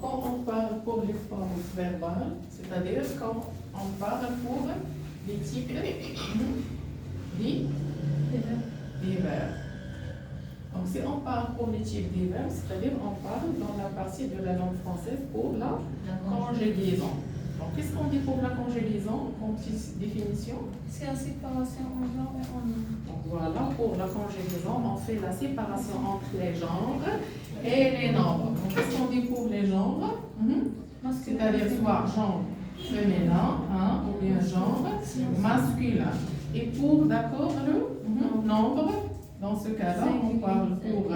quand on parle pour les formes verbales, c'est-à-dire quand on parle pour les types des verbes. Donc, si on parle pour les types des verbes, c'est-à-dire on parle dans la partie de la langue française pour la conjugaison. Donc, qu'est-ce qu'on dit pour la conjugaison comme petite définition? C'est la séparation en genre et en nombre. Donc, voilà, pour la conjugaison, on fait la séparation entre les genres et les nombres. Donc, qu'est-ce qu'on dit pour les genres? C'est-à-dire soit genre féminin ou bien genre masculin. Et pour, d'accord, le nombre, dans ce cas-là, on parle pour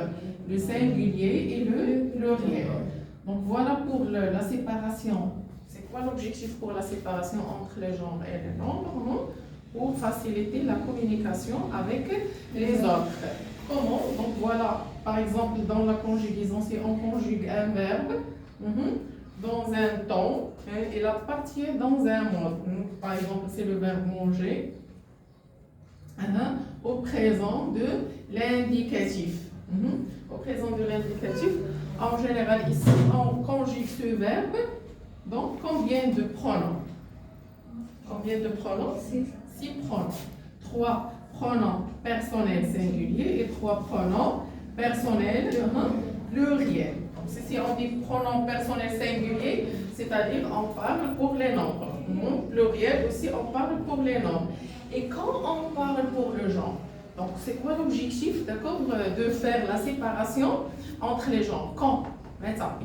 le singulier et le pluriel. Donc voilà pour la séparation. C'est quoi l'objectif pour la séparation entre les genres et les nombres? Pour faciliter la communication avec les autres. Comment? Donc voilà, par exemple, dans la conjugaison, si on conjugue un verbe dans un temps, il appartient dans un mode. Par exemple, c'est le verbe manger. Au présent de l'indicatif. Au présent de l'indicatif, en général, ici, on conjugue ce verbe dans combien de pronoms? Combien de pronoms? 6 pronoms. 3 pronoms personnels singuliers et 3 pronoms personnels pluriels. Donc, si on dit pronom personnel singulier, c'est-à-dire on parle pour les nombres. Pluriel aussi, on parle pour les nombres. Et quand on parle pour le genre, donc c'est quoi l'objectif, d'accord, de faire la séparation entre les genres? Quand? Maintenant,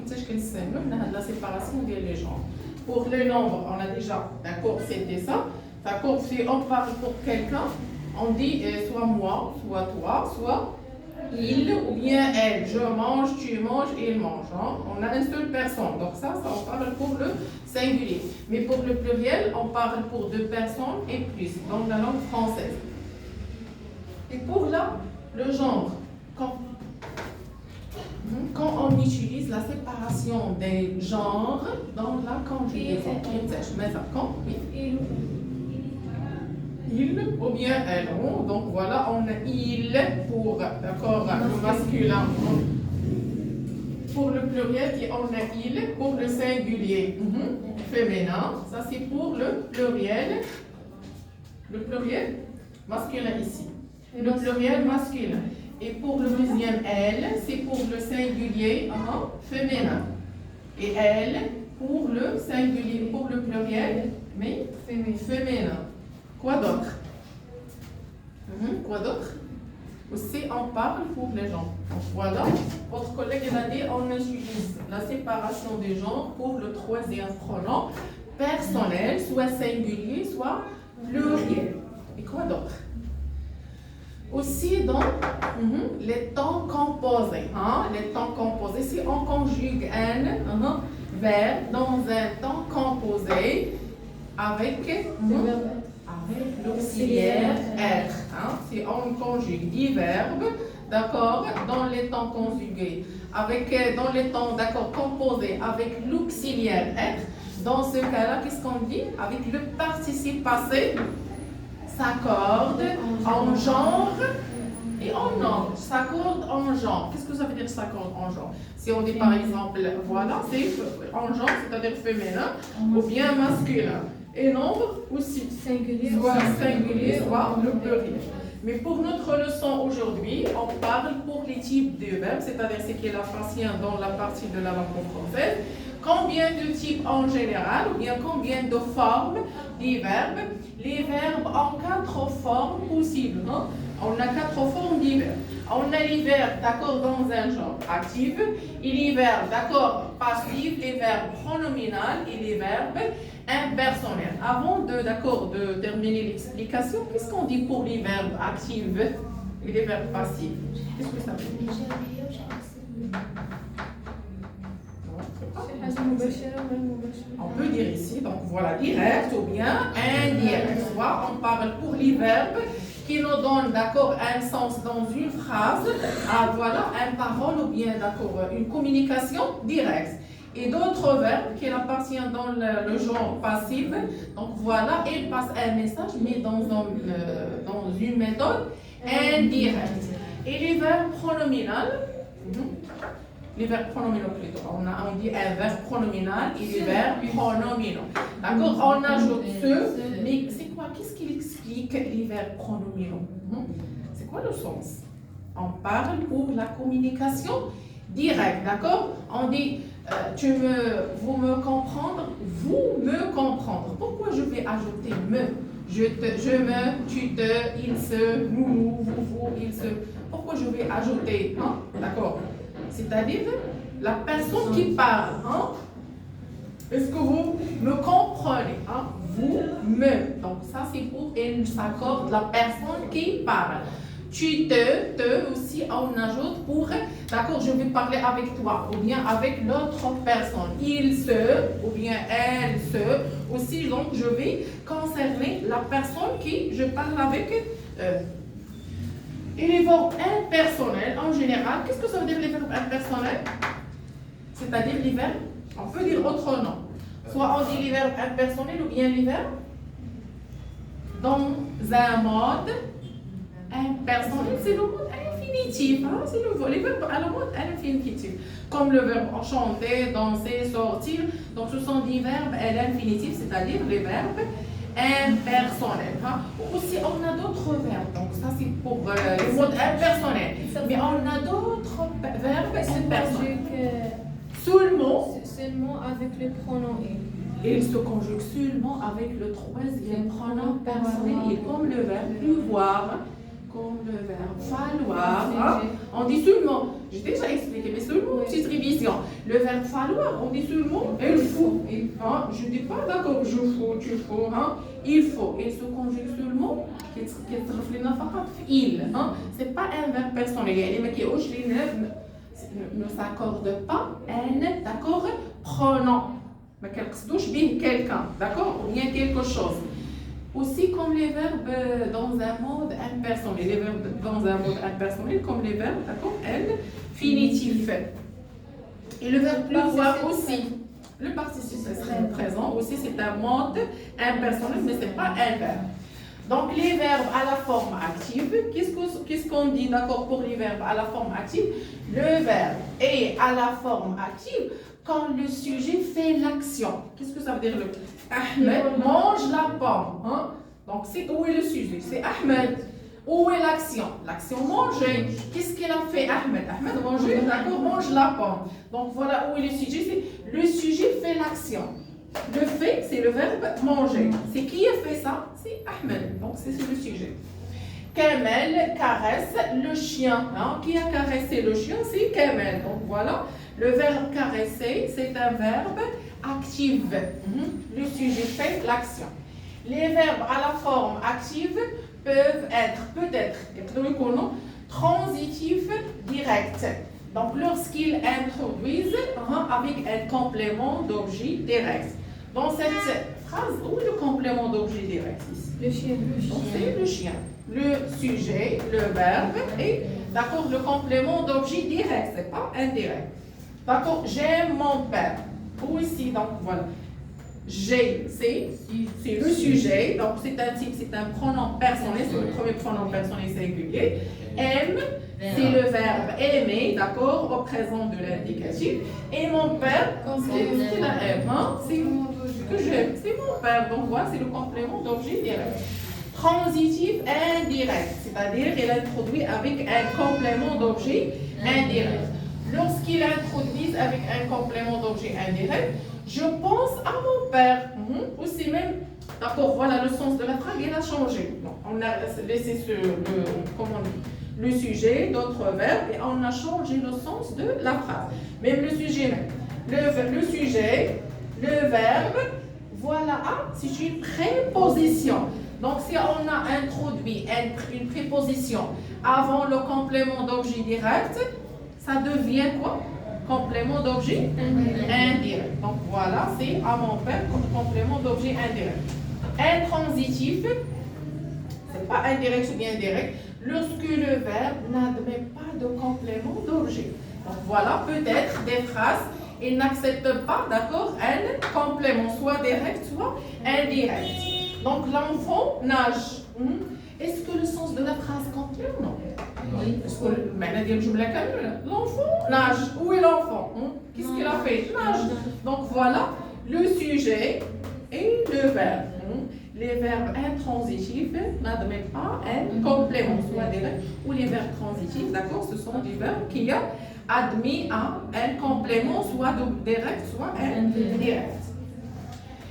la séparation des genres. Pour le nombre, on a déjà, d'accord, c'était ça. D'accord, si on parle pour quelqu'un, on dit soit moi, soit toi, soit il ou bien elle. Je mange, tu manges, il mange. On a une seule personne. Donc ça, on parle pour le singulier. Mais pour le pluriel, on parle pour 2 personnes et plus, dans la langue française. Et pour le genre, quand on utilise la séparation des genres dans la conjugaison, il ou bien elle. Donc voilà, on a il pour, d'accord, le masculin. Pour le pluriel, on a il pour le singulier féminin. Ça, c'est pour le pluriel masculin ici. Le pluriel masculin. Et pour le deuxième elle, c'est pour le singulier féminin. Et elle pour le singulier, pour le pluriel, mais féminin. Quoi d'autre? Quoi d'autre? Aussi, on parle pour les genres. Donc voilà, votre collègue a dit on utilise la séparation des genres pour le 3e pronom personnel, soit singulier, soit pluriel. Et quoi d'autre? Aussi dans les temps composés. Les temps composés, si on conjugue un verbe dans un temps composé avec l'auxiliaire être. Si on conjugue 10 verbes, d'accord, dans les temps conjugués, dans les temps, d'accord, composés avec l'auxiliaire être, dans ce cas-là, qu'est-ce qu'on dit? Avec le participe passé, s'accorde en genre et en nombre. S'accorde en genre. Qu'est-ce que ça veut dire s'accorde en genre? Si on dit par exemple, voilà, c'est en genre, c'est-à-dire féminin, ou bien masculin. Et nombre aussi, soit singulier, soit le pluriel. Mais pour notre leçon aujourd'hui, on parle pour les types de verbes, c'est-à-dire ce qui appartient dans la partie de la langue française. Combien de types en général, ou bien combien de formes des verbes? Les verbes ont 4 formes possibles. On a 4 formes des verbes. On a les verbes, d'accord, dans un genre actif, et les verbes, d'accord, passifs, les verbes pronominaux et les verbes impersonnels. Avant de terminer l'explication, qu'est-ce qu'on dit pour les verbes actifs et les verbes passifs? Qu'est-ce que ça veut dire? On peut dire ici, donc voilà, direct ou bien indirect. Soit on parle pour les verbes qui nous donnent, d'accord, un sens dans une phrase, voilà, une parole ou bien, d'accord, une communication directe. Et d'autres verbes qui appartiennent dans le genre passif, donc voilà, ils passent un message, mais dans une méthode indirecte. Et les verbes pronominaux, Les verbes pronominaux plutôt. On dit un verbe pronominal et les verbes pronominaux. D'accord? On ajoute ce, mais c'est quoi? Qu'est-ce qu'il explique les verbes pronominaux? C'est quoi le sens? On parle pour la communication directe, d'accord? On dit vous me comprendre, vous me comprendre. Pourquoi je vais ajouter me? Je me, tu te, il se, nous, vous, il se. Pourquoi je vais ajouter, hein? D'accord? C'est-à-dire la personne qui parle, hein? Est-ce que vous me comprenez, hein? Vous, me. Donc ça c'est pour elle s'accorde la personne qui parle. Tu te aussi on ajoute pour, d'accord, je vais parler avec toi ou bien avec l'autre personne. Il se ou bien elle se aussi, donc je vais concerner la personne qui je parle avec. Et les verbes impersonnels en général, qu'est-ce que ça veut dire les verbes impersonnels? C'est-à-dire les verbes, on peut dire autre nom. Soit on dit les verbes impersonnels ou bien les verbes dans un mode impersonnel, c'est le mode infinitif, hein? C'est les verbes à le mode infinitif. Comme le verbe chanter, danser, sortir. Donc ce sont des verbes à l'infinitif, c'est-à-dire les verbes impersonnels. Hein? Aussi on a d'autres verbes, donc ça c'est pour les modes impersonnels. Mais on a d'autres verbes impersonnels. Seulement avec le pronom il. Et il se conjugue seulement avec le troisième pronom personnel, comme le verbe pleuvoir, comme le verbe falloir. Hein? On dit seulement, j'ai déjà expliqué, mais seulement une petite révision. Le verbe falloir, on dit seulement il faut. Hein? Je ne dis pas d'accord, je faut, tu faut. Hein? Il faut. Il se conjugue seulement il. Hein? Ce n'est pas un verbe personnel. Les qui ne s'accordent pas un, d'accord, pronom. Mais quelqu'un, d'accord, ou bien quelque chose. Aussi comme les verbes dans un mode impersonnel, les verbes dans un mode impersonnel comme les verbes, d'accord, infinitif. Et le verbe pleuvoir aussi. Le participe présent aussi, c'est un mode impersonnel, mais ce n'est pas un verbe. Donc les verbes à la forme active, qu'est-ce qu'on dit, d'accord, pour les verbes à la forme active? Le verbe est à la forme active quand le sujet fait l'action. Qu'est-ce que ça veut dire le Ahmed mange la pomme. Hein? Donc c'est où est le sujet? C'est Ahmed. Où est l'action? L'action manger. Qu'est-ce qu'il a fait Ahmed? Ahmed manger, d'accord, mange la pomme. Donc voilà où est le sujet. C'est le sujet fait l'action. Le fait, c'est le verbe manger. C'est qui a fait ça? C'est Ahmed. Donc c'est le sujet. Kamel caresse le chien. Hein? Qui a caressé le chien? C'est Kamel. Donc voilà. Le verbe caresser, c'est un verbe actif. Le sujet fait l'action. Les verbes à la forme active peuvent être, peut-être, transitifs directs. Donc, lorsqu'ils introduisent avec un complément d'objet direct. Dans cette phrase, où est le complément d'objet direct ici? Le chien. Donc, c'est le chien. Le sujet, le verbe et, d'accord, le complément d'objet direct, c'est pas indirect. D'accord, j'aime mon père. Ou ici, donc voilà. J'ai, c'est le sujet, donc c'est un type, c'est un pronom personnel, c'est le premier pronom personnel singulier. Aime, c'est le verbe aimer, d'accord, au présent de l'indicatif. Et mon père, c'est la aime, hein, c'est ce que j'aime, c'est mon père. Donc voilà, c'est le complément d'objet direct. Transitif indirect, c'est-à-dire il introduit avec un complément d'objet indirect. Lorsqu'il introduit avec un complément d'objet indirect, je pense à mon père. Aussi même, d'accord, voilà le sens de la phrase, il a changé. Donc, on a laissé le sujet, d'autres verbes, et on a changé le sens de la phrase. Même le sujet même. Le sujet, le verbe, voilà, c'est une préposition. Donc, si on a introduit une préposition avant le complément d'objet direct, ça devient quoi? Complément d'objet indirect. Donc voilà, c'est à mon père comme complément d'objet indirect. Intransitif, c'est pas indirect ou bien direct, lorsque le verbe n'admet pas de complément d'objet. Donc voilà, peut-être des phrases, il n'accepte pas, d'accord, un complément, soit direct, soit indirect. Donc l'enfant nage. Est-ce que le sens de la phrase complet ou non? Oui. Est-ce que le معنى ديال الجملة كاملة؟ L'enfant nage. Où est l'enfant? Qu'est-ce qu'il a fait? Nage. Donc voilà le sujet et le verbe. Les verbes intransitifs n'admettent pas un complément, soit direct, ou les verbes transitifs, d'accord, ce sont des verbes qui ont admis à un complément, soit direct, soit indirect.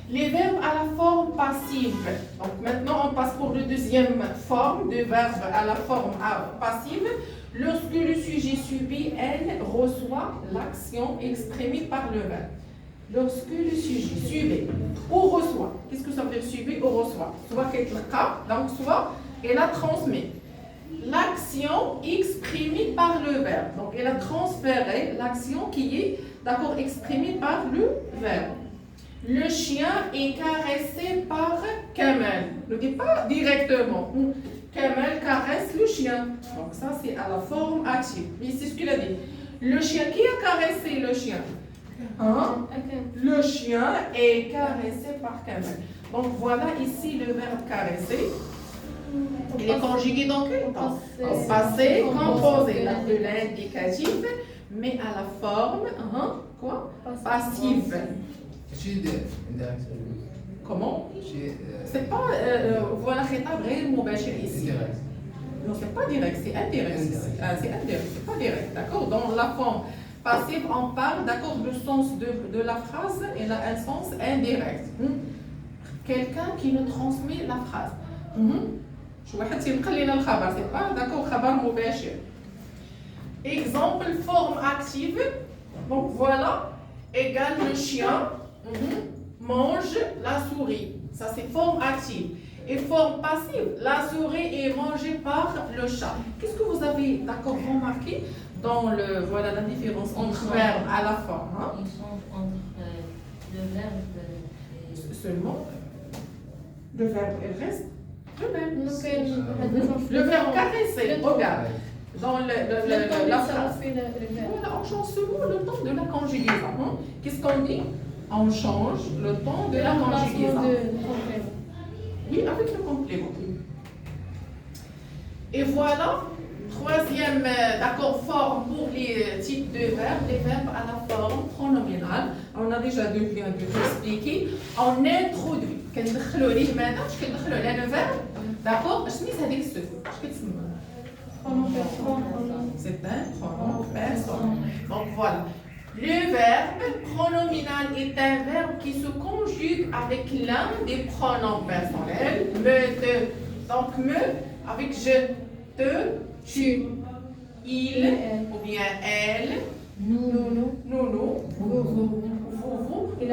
Les verbes à la forme passive. Donc maintenant, on passe pour la deuxième forme de verbe à la forme passive. Lorsque le sujet subit, elle reçoit l'action exprimée par le verbe. Lorsque le sujet subit ou reçoit, qu'est-ce que ça veut dire subit ou reçoit? Soit qu'elle a, donc soit elle a transmis l'action exprimée par le verbe. Donc elle a transféré l'action qui est d'accord exprimée par le verbe. Le chien est caressé par Kamel. Ne dis pas directement. Kamel caresse le chien. Donc ça c'est à la forme active. Mais c'est ce qu'il a dit. Le chien, qui a caressé le chien? Hein? Le chien est caressé par Kamel. Donc voilà ici le verbe caresser. Il est conjugué dans quel temps? Au passé composé de l'indicatif, mais à la forme quoi? Passive. Comment? C'est pas voilà خطاب غير مباشر ici. Non, c'est pas direct, c'est indirect. C'est indirect, c'est pas direct, d'accord? Dans la forme passive, on parle, d'accord, le sens de la phrase, elle a un sens indirect. Quelqu'un qui nous transmet la phrase. شو واحد تينقل لنا الخبر، c'est pas d'accord خبر مباشر. Exemple, forme active. Donc voilà, égale le chien mange la souris. Ça c'est forme active. Et forme passive, la souris est mangée par le chat. Qu'est-ce que vous avez d'accord remarqué dans le voilà la différence entre verbe à la forme? Ils sont entre le verbe seulement le verbe il reste le même. Le verbe caresser, regarde. Dans la phrase. Voilà, on change seulement le temps de la conjugaison. Qu'est-ce qu'on dit? On change le temps de la conjugaison. Oui, avec le complément. Et voilà, troisième d'accord forme pour les types de verbes, les verbes à la forme pronominale. On a déjà vient de l'expliquer. On introduit. كندخلوا ليه ماذا؟ اش كندخلوا على le verbe. D'accord؟ سميت هذيك السو. اش كتسمى؟ C'est un pronom personnel. Donc voilà. Le verbe pronominal est un verbe qui se conjugue avec l'un des pronoms personnels. Me, te. Donc me avec je, te, tu, il ou bien elle, nous, vous. Il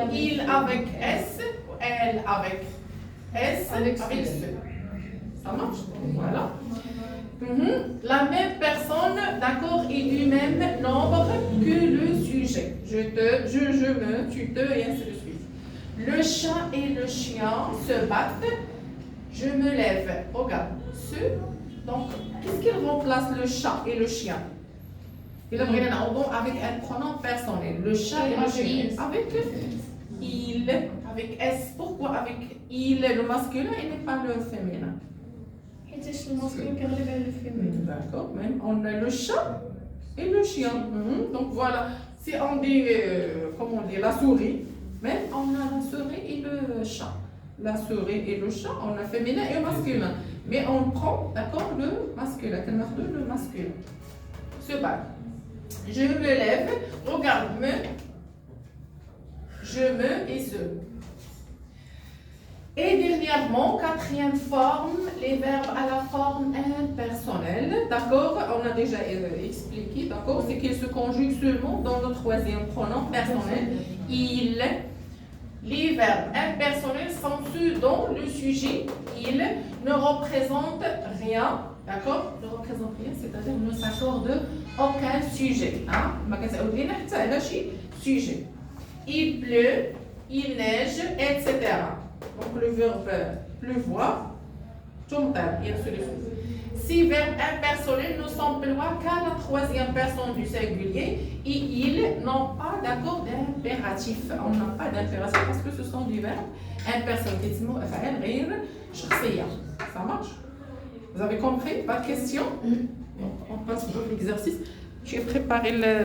avec S, elle avec S, avec ce. Ça marche? Voilà. La même personne, d'accord, est du même nombre que le sujet. Je te, je me, tu te, et ainsi de suite. Le chat et le chien se battent. Je me lève. Regarde. Donc, qu'est-ce qu'il remplace le chat et le chien? Il avec un pronom personnel. Le chat et le chien. Avec il, avec S. Pourquoi avec il, le masculin, et n'est pas le féminin? D'accord, même on a le chat et le chien. Donc voilà, si on dit, comment on dit, la souris, même on a la souris et le chat. La souris et le chat, on a féminin et masculin. Mais on prend, d'accord, le masculin. Le masculin. Se bat. Je me lève, regarde-me, je me et ce. Et dernièrement, quatrième forme, les verbes à la forme impersonnelle. D'accord, on a déjà expliqué, d'accord, c'est qu'ils se conjuguent seulement dans le troisième pronom personnel. Il. Les verbes impersonnels sont ceux dont le sujet, il, ne représente rien, d'accord, ne représente rien, c'est-à-dire ne s'accorde aucun sujet. Sujet. Il pleut, il neige, etc. Donc le verbe pleuvoir, tumtar, et ainsi de suite. Ces verbes impersonnels ne s'emploient qu'à la troisième personne du singulier et ils n'ont pas d'accord d'impératif. On n'a pas d'impératif parce que ce sont des verbes impersonnels. Ça marche? Vous avez compris? Pas de questions? Donc, on passe pour l'exercice. J'ai préparé le